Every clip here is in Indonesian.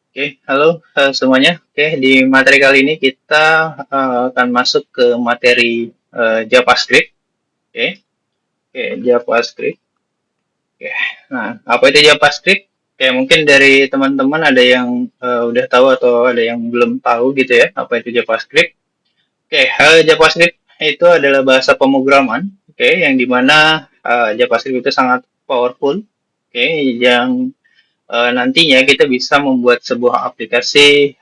Oke, halo semuanya. Oke, di materi kali ini kita akan masuk ke materi JavaScript. Oke, oke, JavaScript. Oke, nah apa itu JavaScript? Oke, mungkin dari teman-teman ada yang udah tahu atau ada yang belum tahu gitu ya, apa itu JavaScript. Oke, JavaScript itu adalah bahasa pemrograman, oke, yang dimana JavaScript itu sangat powerful, oke, yang nantinya kita bisa membuat sebuah aplikasi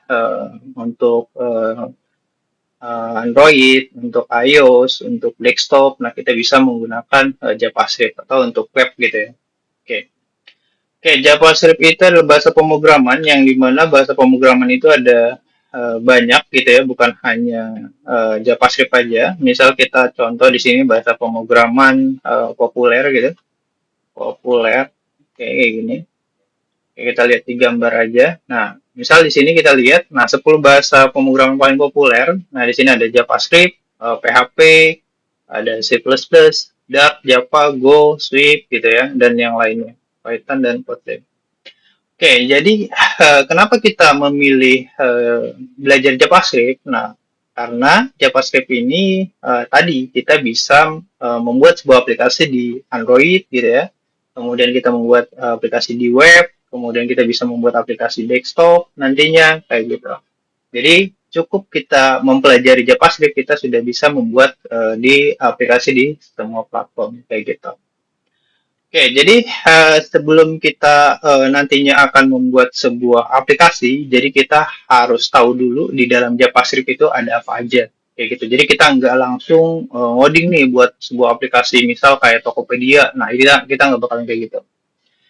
untuk Android, untuk iOS, untuk desktop. Nah, kita bisa menggunakan JavaScript atau untuk web gitu ya. Oke, oke, JavaScript itu adalah bahasa pemrograman yang dimana bahasa pemrograman itu ada banyak gitu ya, bukan hanya JavaScript aja. Misal kita contoh di sini bahasa pemrograman populer gitu, populer kayak gini. Oke, kita lihat di gambar aja. Nah, misal di sini kita lihat, nah 10 bahasa pemrograman paling populer. Nah, di sini ada JavaScript, PHP, ada C++, Dart, Java, Go, Swift gitu ya, dan yang lainnya, Python dan Kotlin. Oke, jadi kenapa kita memilih belajar JavaScript? Nah, karena JavaScript ini tadi kita bisa membuat sebuah aplikasi di Android gitu ya. Kemudian kita membuat aplikasi di web, kemudian kita bisa membuat aplikasi desktop nantinya kayak gitu. Jadi cukup kita mempelajari JavaScript kita sudah bisa membuat di aplikasi di semua platform kayak gitu. Oke, jadi sebelum kita nantinya akan membuat sebuah aplikasi, jadi kita harus tahu dulu di dalam JavaScript itu ada apa aja. Kayak gitu. Jadi kita nggak langsung ngoding nih buat sebuah aplikasi, misal kayak Tokopedia. Nah, kita nggak bakalan kayak gitu.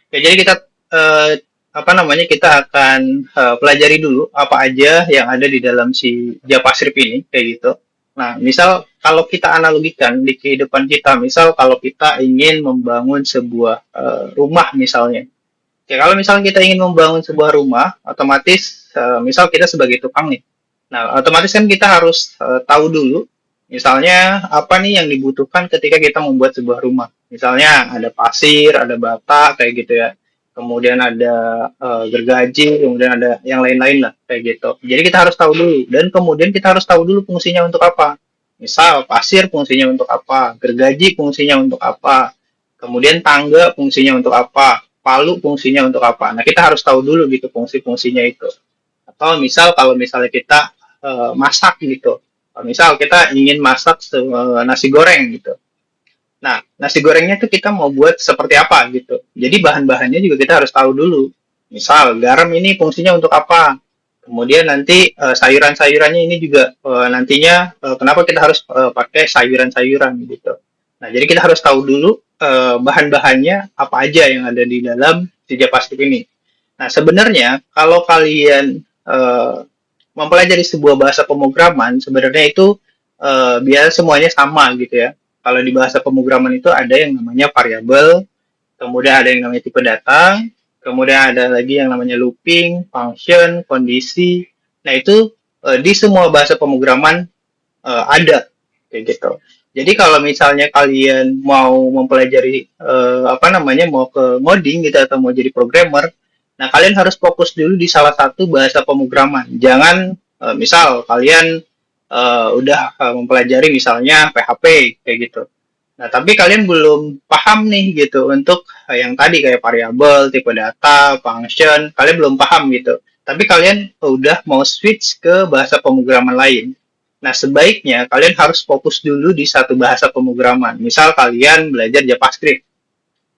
Oke, jadi kita eh, apa namanya kita akan pelajari dulu apa aja yang ada di dalam si JavaScript ini kayak gitu. Nah, misal kalau kita analogikan di kehidupan kita, misal kalau kita ingin membangun sebuah rumah misalnya. Oke, kalau misal kita ingin membangun sebuah rumah, otomatis misal kita sebagai tukang nih. Nah, otomatis kan kita harus tahu dulu misalnya apa nih yang dibutuhkan ketika kita membuat sebuah rumah. Misalnya ada pasir, ada bata kayak gitu ya. Kemudian ada gergaji, kemudian ada yang lain-lain lah kayak gitu. Jadi kita harus tahu dulu dan kemudian kita harus tahu dulu fungsinya untuk apa. Misal pasir fungsinya untuk apa, gergaji fungsinya untuk apa, kemudian tangga fungsinya untuk apa, palu fungsinya untuk apa. Nah, kita harus tahu dulu gitu fungsi-fungsinya itu. Atau misal kalau misalnya kita masak gitu. Misal kita ingin masak nasi goreng gitu. Nah, nasi gorengnya itu kita mau buat seperti apa gitu. Jadi bahan-bahannya juga kita harus tahu dulu. Misal garam ini fungsinya untuk apa. Kemudian nanti sayuran-sayurannya ini juga nantinya kenapa kita harus pakai sayuran-sayuran gitu. Nah, jadi kita harus tahu dulu bahan-bahannya apa aja yang ada di dalam si JavaScript ini. Nah, sebenarnya kalau kalian mempelajari sebuah bahasa pemrograman, sebenarnya itu biar semuanya sama gitu ya. Kalau di bahasa pemrograman itu ada yang namanya variabel, kemudian ada yang namanya tipe data, kemudian ada lagi yang namanya looping, function, kondisi. Nah, itu di semua bahasa pemrograman ada kayak gitu. Jadi kalau misalnya kalian mau mempelajari apa namanya mau ke ngoding gitu atau mau jadi programmer, nah kalian harus fokus dulu di salah satu bahasa pemrograman. Jangan misal kalian udah mempelajari misalnya PHP kayak gitu. Nah, tapi kalian belum paham nih gitu untuk yang tadi kayak variabel, tipe data, function, kalian belum paham gitu. Tapi kalian udah mau switch ke bahasa pemrograman lain. Nah, sebaiknya kalian harus fokus dulu di satu bahasa pemrograman. Misal kalian belajar JavaScript.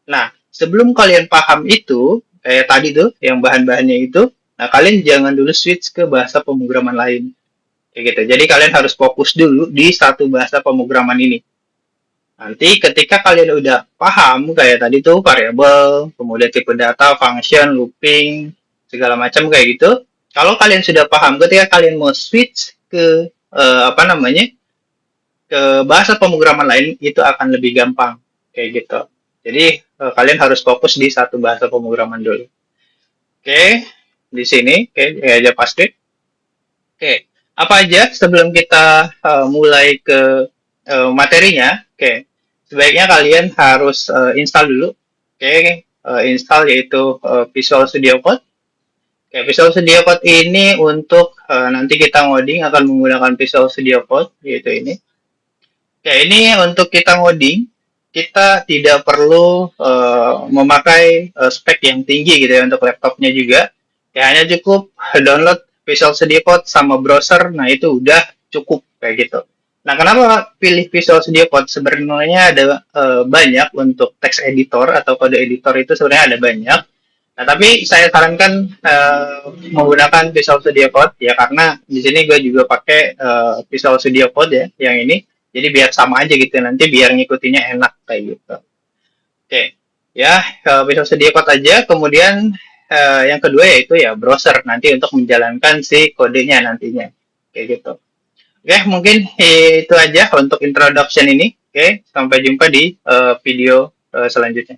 Nah, sebelum kalian paham itu, kayak tadi tuh, yang bahan-bahannya itu, nah kalian jangan dulu switch ke bahasa pemrograman lain. Kayak gitu. Jadi kalian harus fokus dulu di satu bahasa pemrograman ini. Nanti ketika kalian udah paham kayak tadi tuh variabel, kemudian tipe data, function, looping, segala macam kayak gitu. Kalau kalian sudah paham, ketika kalian mau switch ke apa namanya ke bahasa pemrograman lain itu akan lebih gampang kayak gitu. Jadi kalian harus fokus di satu bahasa pemrograman dulu. Oke, di sini oke ya aja pasti. Oke, apa aja sebelum kita mulai ke materinya? Oke, sebaiknya kalian harus install dulu. Oke, install yaitu Visual Studio Code. Oke, Visual Studio Code ini untuk nanti kita ngoding akan menggunakan Visual Studio Code, yaitu ini. Oke, ini untuk kita ngoding, kita tidak perlu memakai spek yang tinggi gitu ya untuk laptopnya juga. Ya, hanya cukup download Visual Studio Code sama browser, nah itu udah cukup kayak gitu. Nah, kenapa pilih Visual Studio Code? Sebenarnya ada banyak untuk text editor atau kode editor itu sebenarnya ada banyak. Nah, tapi saya sarankan menggunakan Visual Studio Code ya karena di sini gue juga pakai Visual Studio Code ya yang ini. Jadi biar sama aja gitu nanti biar ngikutinya enak kayak gitu. Oke. Ya, Visual Studio Code aja. Kemudian yang kedua yaitu ya browser nanti untuk menjalankan si kodenya nantinya. Kayak gitu. Oke, mungkin itu aja untuk introduction ini. Oke, sampai jumpa di video selanjutnya.